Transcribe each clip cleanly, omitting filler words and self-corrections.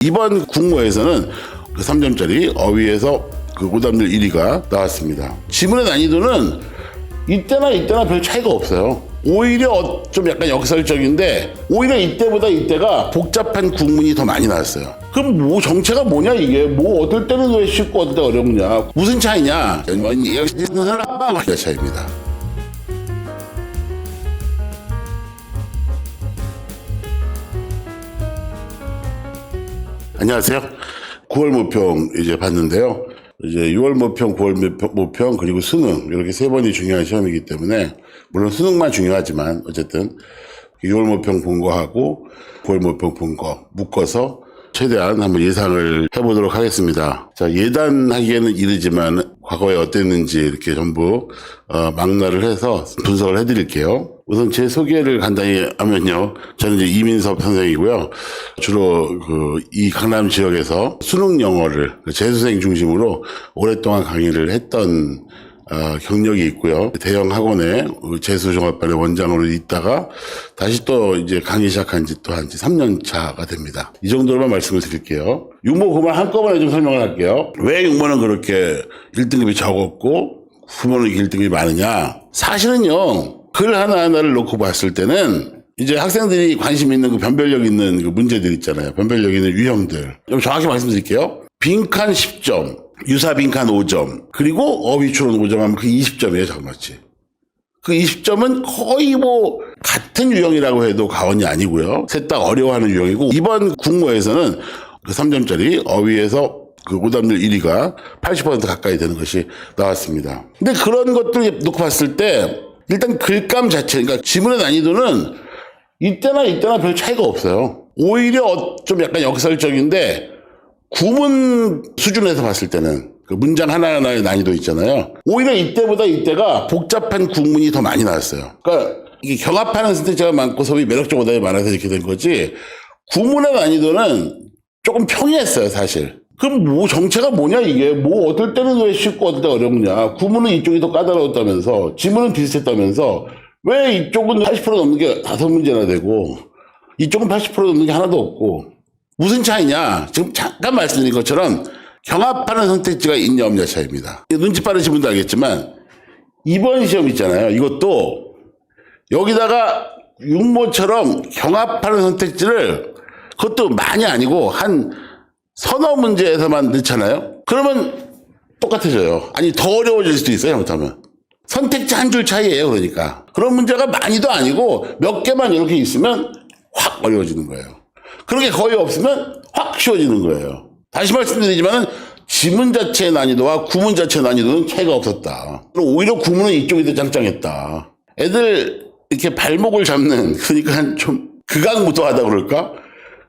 이번 국모에서는 그 3점짜리 어휘에서 그 오답률 1위가 나왔습니다. 지문의 난이도는 이때나 별 차이가 없어요. 오히려 좀 약간 역설적인데 오히려 이때보다 이때가 복잡한 국문이 더 많이 나왔어요. 그럼 뭐 정체가 뭐냐 이게 뭐 어떨 때는 왜 쉽고 어떨 때 어렵냐 무슨 차이냐 이 차이입니다. 안녕하세요. 9월 모평 이제 봤는데요. 이제 6월 모평, 9월 모평 그리고 수능 이렇게 세 번이 중요한 시험이기 때문에 물론 수능만 중요하지만 어쨌든 6월 모평 본 거하고 9월 모평 본 거 묶어서 최대한 한번 예상을 해보도록 하겠습니다. 자, 예단하기에는 이르지만 과거에 어땠는지 이렇게 전부 망라를 해서 분석을 해드릴게요. 우선 제 소개를 간단히 하면요. 저는 이제 이민섭 선생이고요. 주로 이 강남 지역에서 수능 영어를 재수생 중심으로 오랫동안 강의를 했던 경력이 있고요. 대형 학원에 재수종합반의 원장으로 있다가 다시 또 이제 강의 시작한 지 또 한 3년 차가 됩니다. 이 정도로만 말씀을 드릴게요. 육모 그만 한꺼번에 좀 설명을 할게요. 왜 육모는 그렇게 1등급이 적었고 후모는 1등급이 많으냐? 사실은요. 글 하나하나를 놓고 봤을 때는 이제 학생들이 관심 있는 그 변별력 있는 그 문제들 있잖아요. 변별력 있는 유형들. 좀 정확히 말씀드릴게요. 빈칸 10점, 유사 빈칸 5점, 그리고 어휘 추론 5점 하면 그 20점이에요, 잠깐만치. 그 20점은 거의 뭐 같은 유형이라고 해도 과언이 아니고요. 셋 다 어려워하는 유형이고 이번 국모에서는 그 3점짜리 어휘에서 그 오답률 1위가 80% 가까이 되는 것이 나왔습니다. 근데 그런 것들 놓고 봤을 때 일단 글감 자체, 그러니까 지문의 난이도는 이때나 별 차이가 없어요. 오히려 좀 약간 역설적인데 구문 수준에서 봤을 때는 그 문장 하나하나의 난이도 있잖아요. 오히려 이때보다 이때가 복잡한 국문이 더 많이 나왔어요. 그러니까 이게 경합하는 선택지가 많고 소위 매력적 오답이 많아서 이렇게 된 거지 구문의 난이도는 조금 평이했어요, 사실. 그럼 뭐 정체가 뭐냐 이게 뭐 어떨 때는 왜 쉽고 어떨 때 어렵냐 구문은 이쪽이 더 까다로웠다면서 지문은 비슷했다면서 왜 이쪽은 80% 넘는 게 5문제나 되고 이쪽은 80% 넘는 게 하나도 없고 무슨 차이냐 지금 잠깐 말씀드린 것처럼 경합하는 선택지가 있냐 없냐 차이입니다. 눈치 빠르신 분도 알겠지만 이번 시험 있잖아요. 이것도 여기다가 육모처럼 경합하는 선택지를 그것도 많이 아니고 한 서너 문제에서만 넣잖아요. 그러면 똑같아져요. 아니 더 어려워질 수도 있어요. 잘못하면. 선택지 한 줄 차이예요. 그러니까. 그런 문제가 많이도 아니고 몇 개만 이렇게 있으면 확 어려워지는 거예요. 그런 게 거의 없으면 확 쉬워지는 거예요. 다시 말씀드리지만 지문 자체의 난이도와 구문 자체의 난이도는 차이가 없었다. 오히려 구문은 이쪽이 더 짱짱했다. 애들 이렇게 발목을 잡는 그러니까 좀 극악무도하다 그럴까?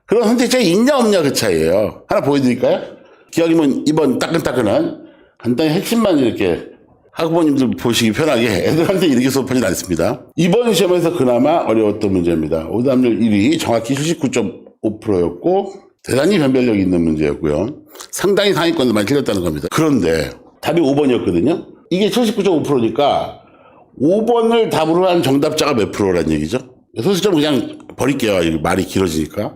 그런 선택지가 있냐 없냐 그 차이예요. 하나 보여드릴까요? 기왕이면 이번 따끈따끈한 간단히 핵심만 이렇게 학부모님들 보시기 편하게 애들한테 이렇게 수업하진 않습니다. 이번 시험에서 그나마 어려웠던 문제입니다. 오답률 1위 정확히 79.5%였고 대단히 변별력 있는 문제였고요. 상당히 상위권도 많이 틀렸다는 겁니다. 그런데 답이 5번이었거든요. 이게 79.5%니까 5번을 답으로 한 정답자가 몇 프로라는 얘기죠? 소수점 그냥 버릴게요. 말이 길어지니까.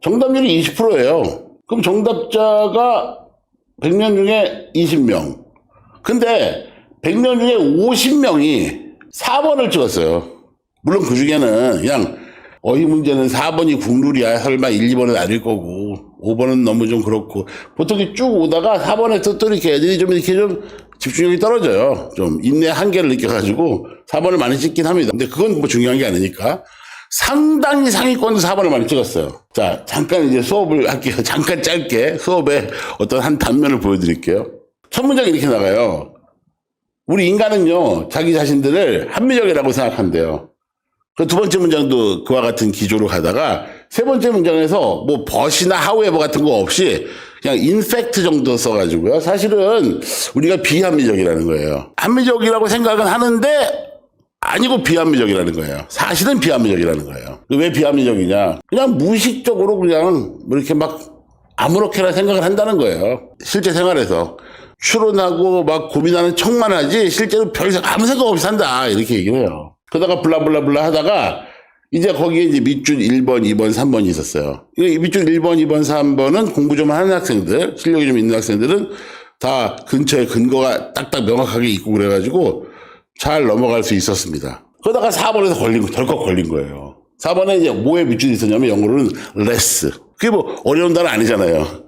정답률이 20%예요. 그럼 정답자가 100명 중에 20명. 근데 100명 중에 50명이 4번을 찍었어요. 물론 그 중에는 그냥 어휘 문제는 4번이 국룰이야. 설마 1, 2번은 아닐 거고 5번은 너무 좀 그렇고 보통 쭉 오다가 4번에서 또 이렇게 애들이 좀 이렇게 좀 집중력이 떨어져요. 좀 인내 한계를 느껴가지고 4번을 많이 찍긴 합니다. 근데 그건 뭐 중요한 게 아니니까 상당히 상위권도 4번을 많이 찍었어요. 자, 잠깐 이제 수업을 할게요. 잠깐 짧게 수업의 어떤 한 단면을 보여드릴게요. 첫 문장이 이렇게 나가요. 우리 인간은요, 자기 자신들을 합리적이라고 생각한대요. 그 두 번째 문장도 그와 같은 기조로 가다가 세 번째 문장에서 뭐 but이나 however 같은 거 없이 그냥 in fact 정도 써가지고요. 사실은 우리가 비합리적이라는 거예요. 합리적이라고 생각은 하는데 아니고 비합리적이라는 거예요. 사실은 비합리적이라는 거예요. 왜 비합리적이냐? 그냥 무의식적으로 그냥 뭐 이렇게 막 아무렇게나 생각을 한다는 거예요. 실제 생활에서. 추론하고 막 고민하는 척만 하지 실제로 별 아무 생각 없이 산다. 이렇게 얘기를 해요. 그러다가 블라블라블라 하다가 이제 거기에 이제 밑줄 1번, 2번, 3번이 있었어요. 이 밑줄 1번, 2번, 3번은 공부 좀 하는 학생들, 실력이 좀 있는 학생들은 다 근처에 근거가 딱딱 명확하게 있고 그래가지고 잘 넘어갈 수 있었습니다. 그러다가 4번에서 덜컥 걸린 거예요. 4번에 이제 뭐에 밑줄이 있었냐면 영어로는 less. 그게 뭐 어려운 단어 아니잖아요.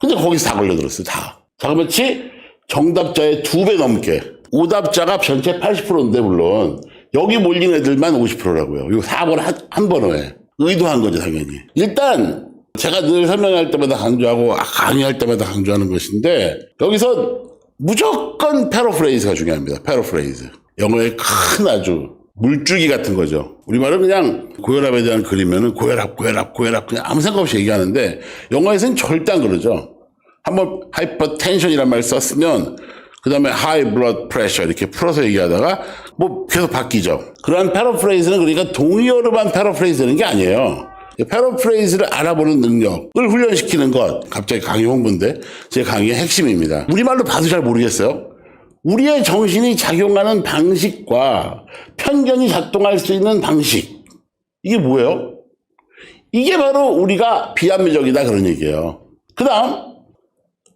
근데 거기서 다 걸려들었어요, 다. 자, 그렇지? 정답자의 2배 넘게. 오답자가 전체 80%인데, 물론. 여기 몰린 애들만 50%라고요. 이거 4번 한 번에. 의도한 거죠, 당연히. 일단, 제가 늘 설명할 때마다 강조하고, 강의할 때마다 강조하는 것인데, 여기서 무조건 패러프레이즈가 중요합니다. 패러프레이즈. 영어의 큰 아주 물줄기 같은 거죠. 우리말은 그냥 고혈압에 대한 글이면은 고혈압 그냥 아무 생각 없이 얘기하는데, 영어에서는 절대 안 그러죠. 한번 하이퍼텐션이란 말 썼으면 그 다음에 하이 블러드 프레셔 이렇게 풀어서 얘기하다가 뭐 계속 바뀌죠. 그러한 패러프레이즈는 그러니까 동의어로만 패러프레이즈 되는 게 아니에요. 패러프레이즈를 알아보는 능력을 훈련시키는 것. 갑자기 강의 홍보인데 제 강의의 핵심입니다. 우리말로 봐도 잘 모르겠어요. 우리의 정신이 작용하는 방식과 편견이 작동할 수 있는 방식. 이게 뭐예요? 이게 바로 우리가 비합리적이다 그런 얘기예요. 그 다음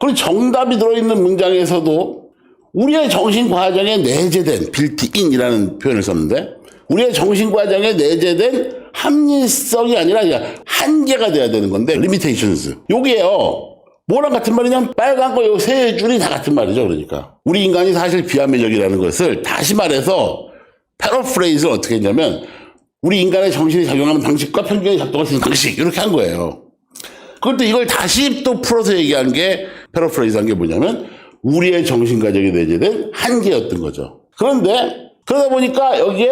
그리고 정답이 들어있는 문장에서도 우리의 정신과정에 내재된 빌트인이라는 표현을 썼는데 우리의 정신과정에 내재된 합리성이 아니라 그냥 한계가 돼야 되는 건데 limitations. 요게요. 뭐랑 같은 말이냐면 빨간 거 요 세 줄이 다 같은 말이죠. 그러니까 우리 인간이 사실 비합리적이라는 것을 다시 말해서 패러프레이즈를 어떻게 했냐면 우리 인간의 정신이 작용하는 방식과 편견이 작동할 수 있는 방식 이렇게 한 거예요. 그런데 이걸 다시 또 풀어서 얘기한 게 패러프레이즈한 게 뭐냐면 우리의 정신과정에 내재된 한계였던 거죠. 그런데 그러다 보니까 여기에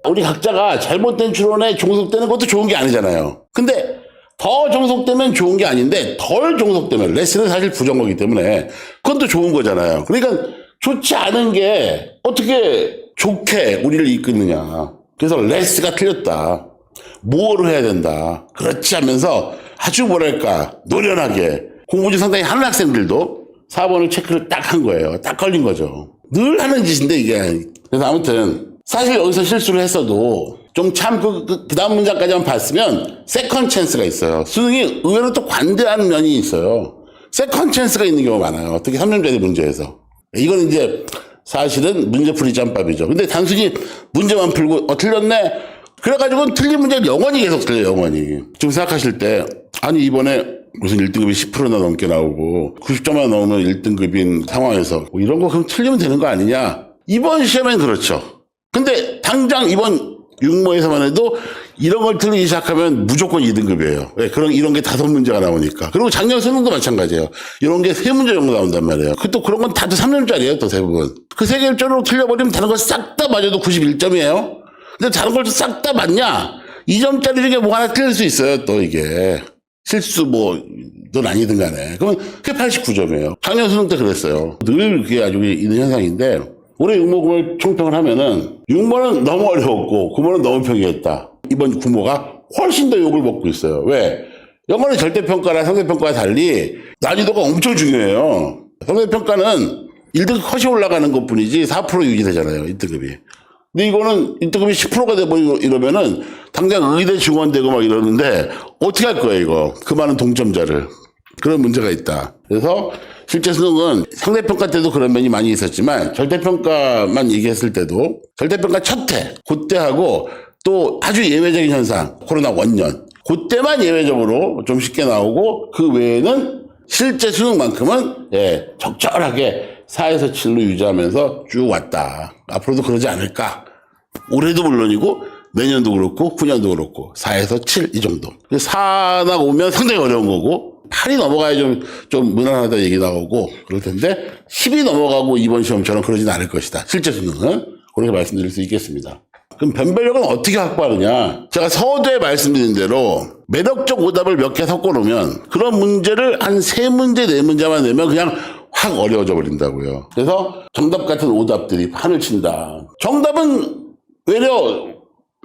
우리 각자가 잘못된 추론에 종속되는 것도 좋은 게 아니잖아요. 근데 더 종속되면 좋은 게 아닌데 덜 종속되면 레스는 사실 부정어기 때문에 그건 또 좋은 거잖아요. 그러니까 좋지 않은 게 어떻게 좋게 우리를 이끄느냐. 그래서 레스가 틀렸다. 뭐를 해야 된다. 그렇지 하면서 아주 뭐랄까 노련하게 공부 중 상당히 하는 학생들도 4번을 체크를 딱 한 거예요. 딱 걸린 거죠. 늘 하는 짓인데 이게. 그래서 아무튼 사실 여기서 실수를 했어도 좀 참 그 다음 문장까지만 봤으면 세컨 찬스가 있어요. 수능이 의외로 또 관대한 면이 있어요. 세컨 찬스가 있는 경우가 많아요. 특히 3년짜리 문제에서. 이건 이제 사실은 문제풀이 짬밥이죠. 근데 단순히 문제만 풀고 틀렸네. 그래가지고 틀린 문제를 영원히 계속 틀려요. 영원히. 지금 생각하실 때 아니 이번에 무슨 1등급이 10%나 넘게 나오고 90점만 넘으면 1등급인 상황에서 뭐 이런 거 그럼 틀리면 되는 거 아니냐. 이번 시험엔 그렇죠. 근데 당장 이번 육모에서만 해도 이런 걸 틀리기 시작하면 무조건 2등급이에요. 왜? 이런 게 5문제가 나오니까. 그리고 작년 수능도 마찬가지예요. 이런 게 3문제 정도 나온단 말이에요. 또 그런 건 다들 3년짜리예요. 또 대부분. 그 3개월짜리로 틀려버리면 다른 거 싹 다 맞아도 91점이에요. 근데 다른 걸 싹 다 맞냐? 2점짜리 중에 뭐 하나 틀릴 수 있어요. 또 이게. 실수 넌 아니든 간에. 그러면 그게 89점이에요. 작년 수능 때 그랬어요. 늘 그게 아주 있는 현상인데 올해 6모 9모를 총평을 하면은 6모는 너무 어려웠고 9모는 너무 평이했다. 이번 9모가 훨씬 더 욕을 먹고 있어요. 왜? 영어는 절대평가랑 상대평가와 달리 난이도가 엄청 중요해요. 상대평가는 1등급 컷이 올라가는 것 뿐이지 4% 유지되잖아요. 1등급이. 근데 이거는 1등급이 10%가 돼버리고 이러면은 당장 의대 증원되고 막 이러는데 어떻게 할 거예요, 이거. 그 많은 동점자를. 그런 문제가 있다. 그래서 실제 수능은 상대평가 때도 그런 면이 많이 있었지만 절대평가만 얘기했을 때도 절대평가 첫 해, 그때하고 또 아주 예외적인 현상, 코로나 원년. 그때만 예외적으로 좀 쉽게 나오고 그 외에는 실제 수능만큼은 적절하게 4에서 7로 유지하면서 쭉 왔다. 앞으로도 그러지 않을까. 올해도 물론이고 내년도 그렇고 9년도 그렇고 4에서 7 이 정도. 4나 오면 상당히 어려운 거고 8이 넘어가야 좀 무난하다 얘기 나오고 그럴 텐데 10이 넘어가고 이번 시험처럼 그러진 않을 것이다. 실제 수능은 그렇게 말씀드릴 수 있겠습니다. 그럼 변별력은 어떻게 확보하느냐? 제가 서두에 말씀드린 대로 매력적 오답을 몇 개 섞어 놓으면 그런 문제를 한 3문제, 4문제만 내면 그냥 확 어려워져 버린다고요. 그래서 정답 같은 오답들이 판을 친다. 정답은 외려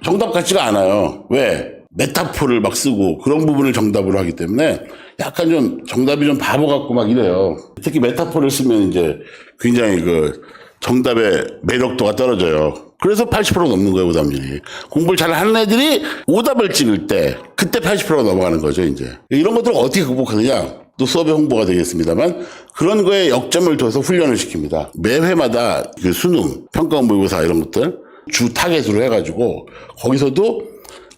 정답 같지가 않아요. 왜? 메타포를 막 쓰고 그런 부분을 정답으로 하기 때문에 약간 좀 정답이 좀 바보 같고 막 이래요. 특히 메타포를 쓰면 이제 굉장히 그 정답의 매력도가 떨어져요. 그래서 80% 넘는 거예요, 오답률이. 공부를 잘 하는 애들이 오답을 찍을 때 그때 80%가 넘어가는 거죠, 이제. 이런 것들을 어떻게 극복하느냐? 또 수업의 홍보가 되겠습니다만 그런 거에 역점을 둬서 훈련을 시킵니다. 매 회마다 그 수능, 평가 모의고사 이런 것들 주 타겟으로 해가지고 거기서도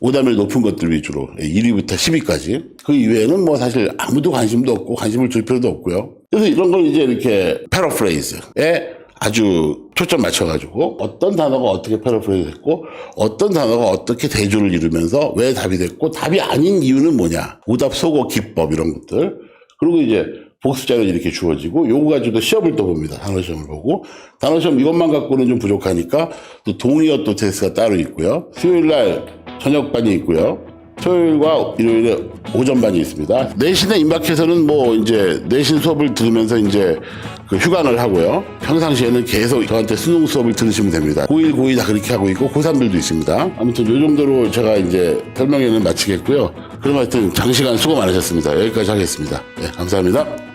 오답률 높은 것들 위주로 1위부터 10위까지 그 이외에는 뭐 사실 아무도 관심도 없고 관심을 줄 필요도 없고요. 그래서 이런 걸 이제 이렇게 패러프레이즈에 아주 초점 맞춰가지고 어떤 단어가 어떻게 패러프레이즈 됐고 어떤 단어가 어떻게 대조를 이루면서 왜 답이 됐고 답이 아닌 이유는 뭐냐. 오답 소거 기법 이런 것들. 그리고 이제 복습자료 이렇게 주어지고 요거 가지고 시험을 또 봅니다. 단어 시험을 보고 단어 시험 이것만 갖고는 좀 부족하니까 또 동의어 또 테스트가 따로 있고요. 수요일 날 저녁반이 있고요. 토요일과 일요일에 오전반이 있습니다. 내신에 임박해서는 뭐 이제 내신 수업을 들으면서 이제 그 휴강을 하고요. 평상시에는 계속 저한테 수능 수업을 들으시면 됩니다. 고1, 고2 다 그렇게 하고 있고 고3들도 있습니다. 아무튼 요 정도로 제가 이제 설명회는 마치겠고요. 그럼 하여튼 장시간 수고 많으셨습니다. 여기까지 하겠습니다. 네, 감사합니다.